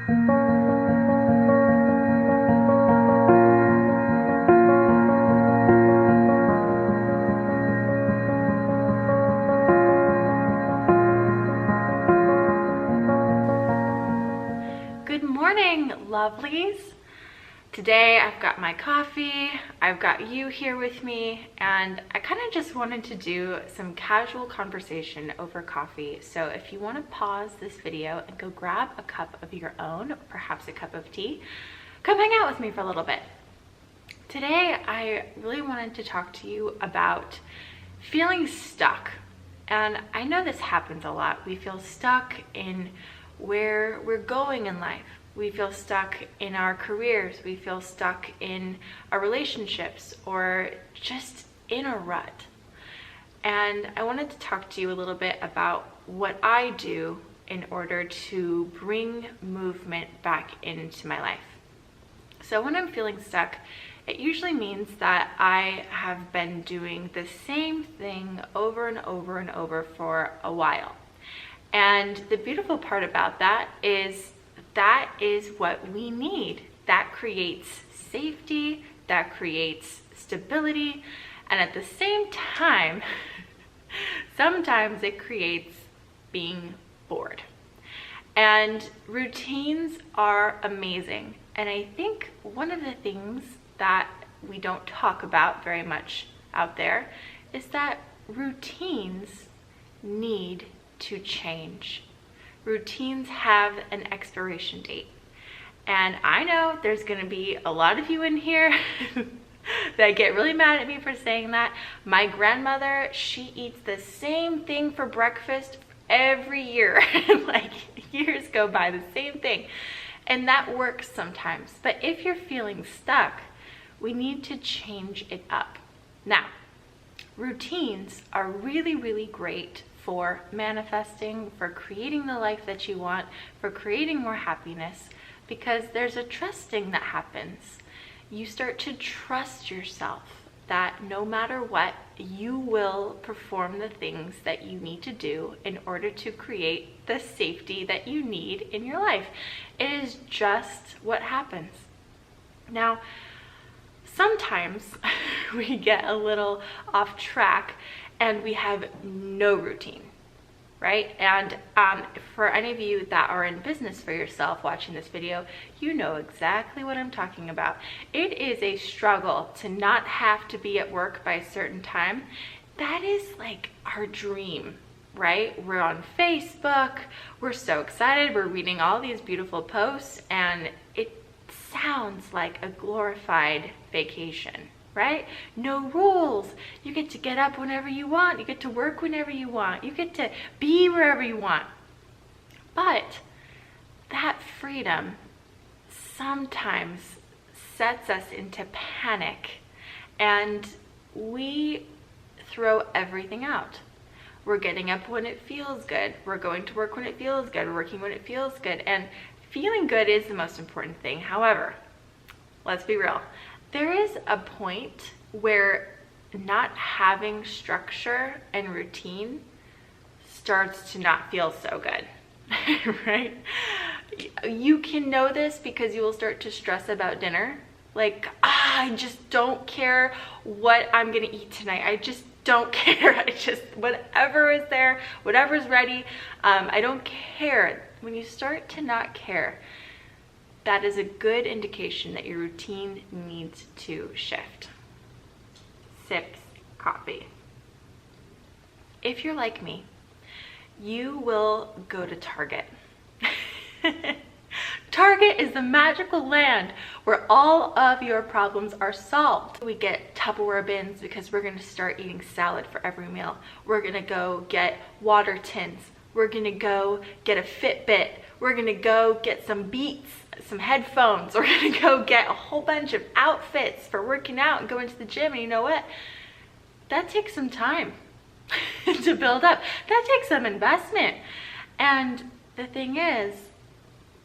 Good morning, lovelies. Today I've got my coffee, I've got you here with me, and I kind of just wanted to do some casual conversation over coffee. So if you want to pause this video and go grab a cup of your own, or perhaps a cup of tea, come hang out with me for a little bit. Today I really wanted to talk to you about feeling stuck. And I know this happens a lot. We feel stuck in where we're going in life. We feel stuck in our careers. We feel stuck in our relationships or just in a rut. And I wanted to talk to you a little bit about what I do in order to bring movement back into my life. So when I'm feeling stuck, it usually means that I have been doing the same thing over and over and over for a while. And the beautiful part about that is what we need. That creates safety, that creates stability, and at the same time, sometimes it creates being bored. And routines are amazing. And I think one of the things that we don't talk about very much out there is that routines need to change. Routines have an expiration date. And I know there's going to be a lot of you in here that get really mad at me for saying that. My grandmother, she eats the same thing for breakfast every year. Like years go by, the same thing. And that works sometimes. But if you're feeling stuck, we need to change it up. Now, routines are really, really great for manifesting, for creating the life that you want, for creating more happiness, because there's a trusting that happens. You start to trust yourself that no matter what, you will perform the things that you need to do in order to create the safety that you need in your life. It is just what happens. Now, sometimes we get a little off track and we have no routine, right? And for any of you that are in business for yourself watching this video, you know exactly what I'm talking about. It is a struggle to not have to be at work by a certain time. That is like our dream, right? We're on Facebook, we're so excited, we're reading all these beautiful posts, and it sounds like a glorified vacation, right? No rules. You get to get up whenever you want. You get to work whenever you want. You get to be wherever you want. But that freedom sometimes sets us into panic, and we throw everything out. We're getting up when it feels good. We're going to work when it feels good. We're working when it feels good. And feeling good is the most important thing. However, let's be real. There is a point where not having structure and routine starts to not feel so good, right? You can know this because you will start to stress about dinner. Like, I just don't care what I'm gonna eat tonight. I just don't care. I just, whatever is there, whatever's ready, I don't care. When you start to not care, that is a good indication that your routine needs to shift. Sips coffee. If you're like me, you will go to Target. Target is the magical land where all of your problems are solved. We get Tupperware bins because we're gonna start eating salad for every meal. We're gonna go get water tins. We're gonna go get a Fitbit. We're gonna go get some Beats, some headphones. We're gonna go get a whole bunch of outfits for working out and going to the gym. And you know what? That takes some time to build up. That takes some investment. And the thing is,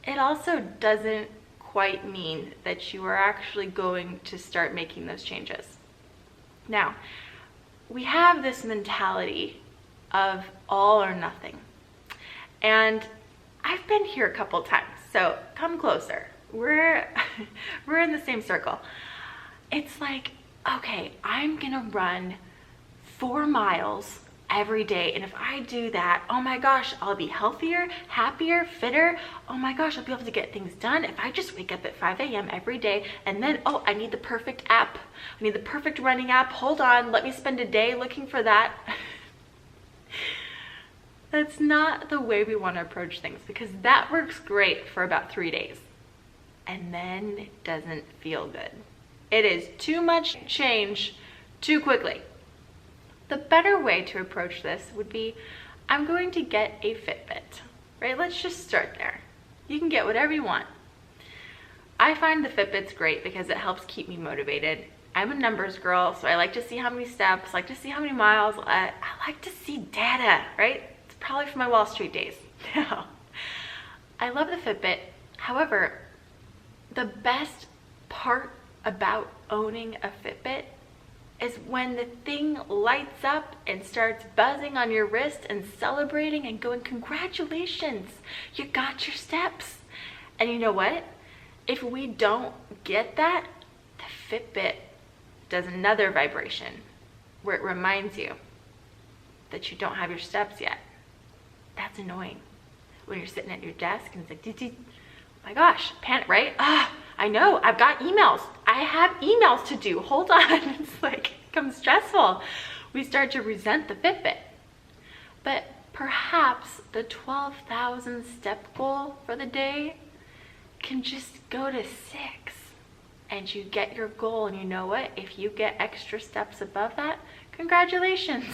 it also doesn't quite mean that you are actually going to start making those changes. Now, we have this mentality of all or nothing. And I've been here a couple times. So come closer. We're in the same circle. It's like, okay, I'm gonna run 4 miles every day, and if I do that, oh my gosh, I'll be healthier, happier, fitter. Oh my gosh, I'll be able to get things done if I just wake up at 5 a.m. every day. And then, oh, I need the perfect app. I need the perfect running app. Hold on, let me spend a day looking for that. That's not the way we want to approach things, because that works great for about 3 days, and then it doesn't feel good. It is too much change too quickly. The better way to approach this would be, I'm going to get a Fitbit, right? Let's just start there. You can get whatever you want. I find the Fitbit's great because it helps keep me motivated. I'm a numbers girl, so I like to see how many steps, I like to see how many miles, I like to see data, right? It's probably from my Wall Street days. I love the Fitbit. However, the best part about owning a Fitbit is when the thing lights up and starts buzzing on your wrist and celebrating and going, congratulations, you got your steps. And you know what? If we don't get that, the Fitbit does another vibration where it reminds you that you don't have your steps yet. That's annoying. When you're sitting at your desk and it's like, oh my gosh, panic, right? I know, I've got emails. I have emails to do. Hold on. It's like, it becomes stressful. We start to resent the Fitbit. But perhaps the 12,000 step goal for the day can just go to 6, and you get your goal. And you know what? If you get extra steps above that, congratulations.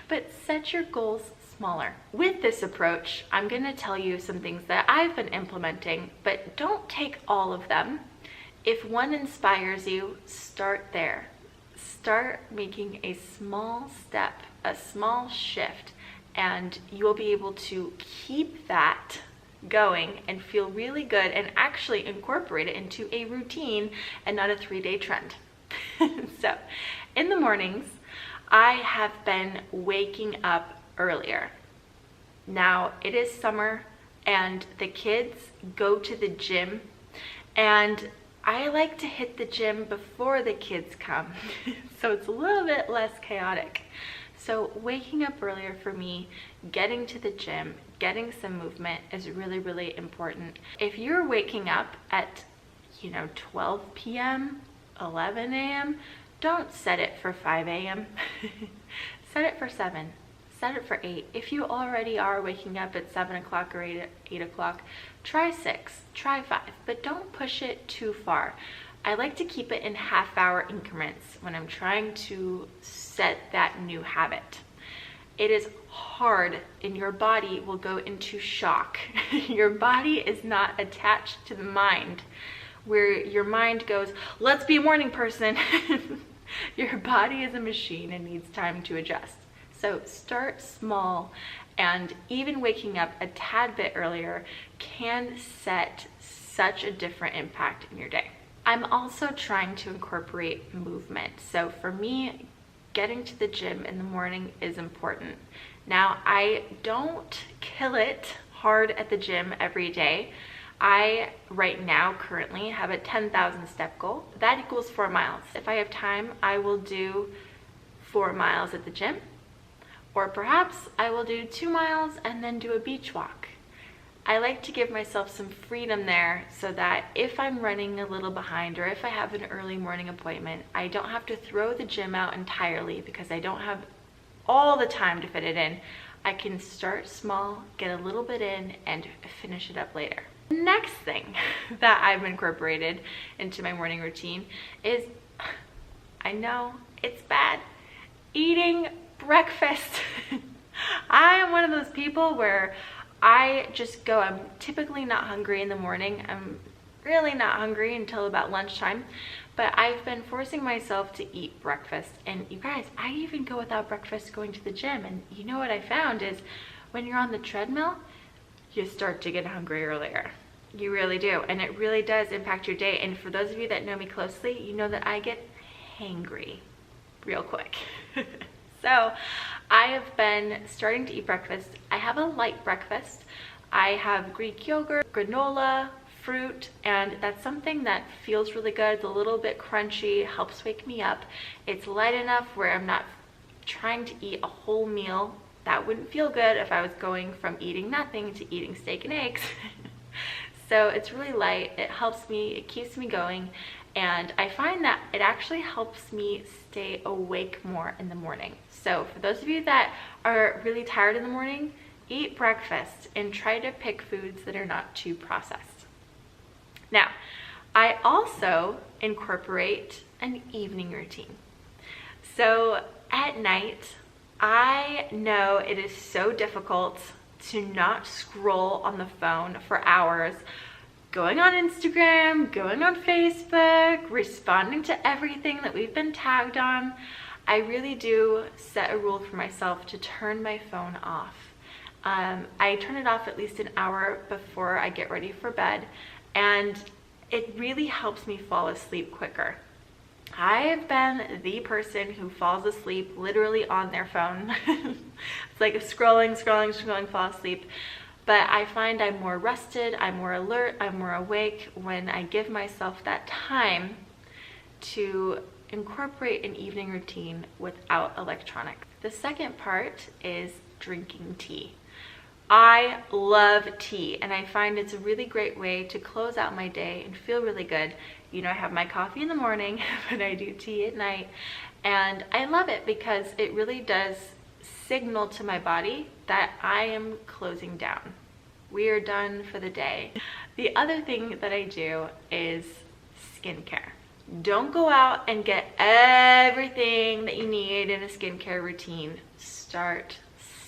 But set your goals smaller. With this approach, I'm going to tell you some things that I've been implementing, but don't take all of them. If one inspires you, start there. Start making a small step, a small shift, and you'll be able to keep that going and feel really good and actually incorporate it into a routine and not a 3-day trend. So in the mornings, I have been waking up earlier. Now it is summer and the kids go to the gym, and I like to hit the gym before the kids come. So it's a little bit less chaotic. So waking up earlier for me, getting to the gym, getting some movement is really, really important. If you're waking up at 12 p.m., 11 a.m., don't set it for 5 a.m. Set it for 7. Set it for 8. If you already are waking up at 7 o'clock or 8 o'clock, try 6, try 5, but don't push it too far. I like to keep it in half-hour increments when I'm trying to set that new habit. It is hard, and your body will go into shock. Your body is not attached to the mind, where your mind goes, let's be a morning person. Your body is a machine and needs time to adjust. So start small, and even waking up a tad bit earlier can set such a different impact in your day. I'm also trying to incorporate movement. So for me, getting to the gym in the morning is important. Now, I don't kill it hard at the gym every day. I, right now, currently have a 10,000 step goal. That equals 4 miles. If I have time, I will do 4 miles at the gym. Or perhaps I will do 2 miles and then do a beach walk. I like to give myself some freedom there so that if I'm running a little behind or if I have an early morning appointment, I don't have to throw the gym out entirely because I don't have all the time to fit it in. I can start small, get a little bit in, and finish it up later. The next thing that I've incorporated into my morning routine is, I know it's bad, eating breakfast. I am one of those people where I just go, I'm typically not hungry in the morning. I'm really not hungry until about lunchtime, but I've been forcing myself to eat breakfast. And you guys, I even go without breakfast going to the gym. And you know what I found is when you're on the treadmill, you start to get hungry earlier. You really do. And it really does impact your day. And for those of you that know me closely, you know that I get hangry real quick. So I have been starting to eat breakfast. I have a light breakfast. I have Greek yogurt, granola, fruit, and that's something that feels really good. It's a little bit crunchy, helps wake me up. It's light enough where I'm not trying to eat a whole meal. That wouldn't feel good if I was going from eating nothing to eating steak and eggs. So it's really light, it helps me, it keeps me going, and I find that it actually helps me stay awake more in the morning. So for those of you that are really tired in the morning, eat breakfast and try to pick foods that are not too processed. Now, I also incorporate an evening routine. So at night, I know it is so difficult to not scroll on the phone for hours, going on Instagram, going on Facebook, responding to everything that we've been tagged on. I really do set a rule for myself to turn my phone off. I turn it off at least an hour before I get ready for bed, and it really helps me fall asleep quicker. I've been the person who falls asleep literally on their phone. It's like scrolling, fall asleep. But I find I'm more rested, I'm more alert, I'm more awake when I give myself that time to incorporate an evening routine without electronics. The second part is drinking tea. I love tea, and I find it's a really great way to close out my day and feel really good. You know, I have my coffee in the morning, but I do tea at night, and I love it because it really does signal to my body that I am closing down. We are done for the day. The other thing that I do is skincare. Don't go out and get everything that you need in a skincare routine. Start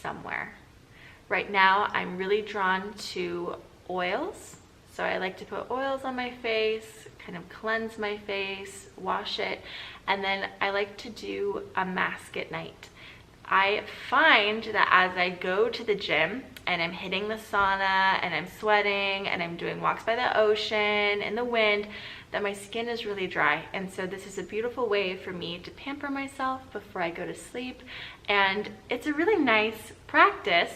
somewhere. Right now, I'm really drawn to oils. So I like to put oils on my face, kind of cleanse my face, wash it, and then I like to do a mask at night. I find that as I go to the gym and I'm hitting the sauna and I'm sweating and I'm doing walks by the ocean in the wind, that my skin is really dry. And so this is a beautiful way for me to pamper myself before I go to sleep. And it's a really nice practice,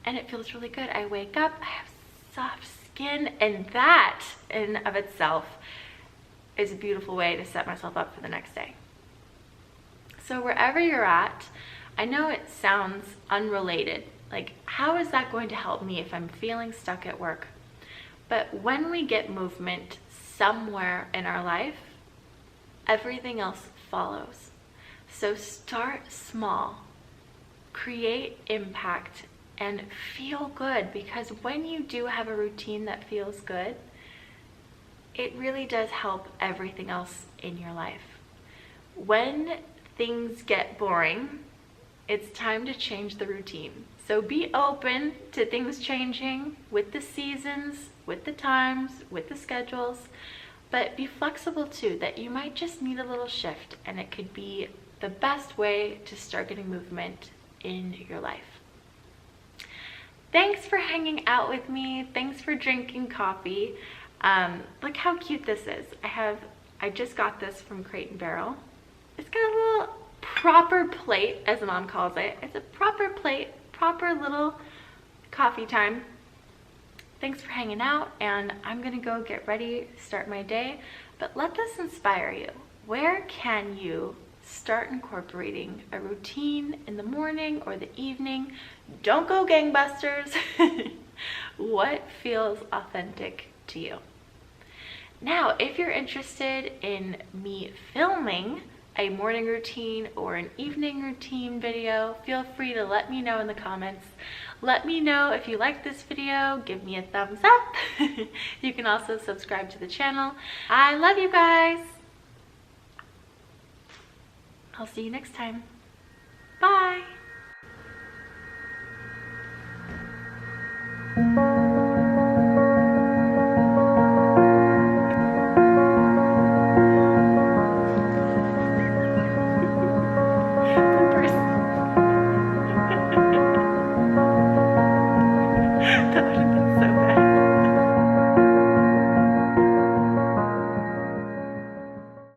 and it feels really good. I wake up, I have soft skin, and that in of itself is a beautiful way to set myself up for the next day. So wherever you're at, I know it sounds unrelated. Like, how is that going to help me if I'm feeling stuck at work? But when we get movement somewhere in our life, everything else follows. So start small, create impact, and feel good, because when you do have a routine that feels good, it really does help everything else in your life. When things get boring, it's time to change the routine. So be open to things changing with the seasons, with the times, with the schedules, but be flexible too, that you might just need a little shift, and it could be the best way to start getting movement in your life. Thanks for hanging out with me. Thanks for drinking coffee. Look how cute this is. I just got this from Crate & Barrel. It's got a little proper plate, as Mom calls it. It's a proper plate, proper little coffee time. Thanks for hanging out, and I'm gonna go get ready, start my day. But let this inspire you. Where can you start incorporating a routine in the morning or the evening? Don't go gangbusters. What feels authentic to you? Now, if you're interested in me filming a morning routine or an evening routine video, feel free to let me know in the comments. Let me know if you like this video, give me a thumbs up. You can also subscribe to the channel. I love you guys. I'll see you next time.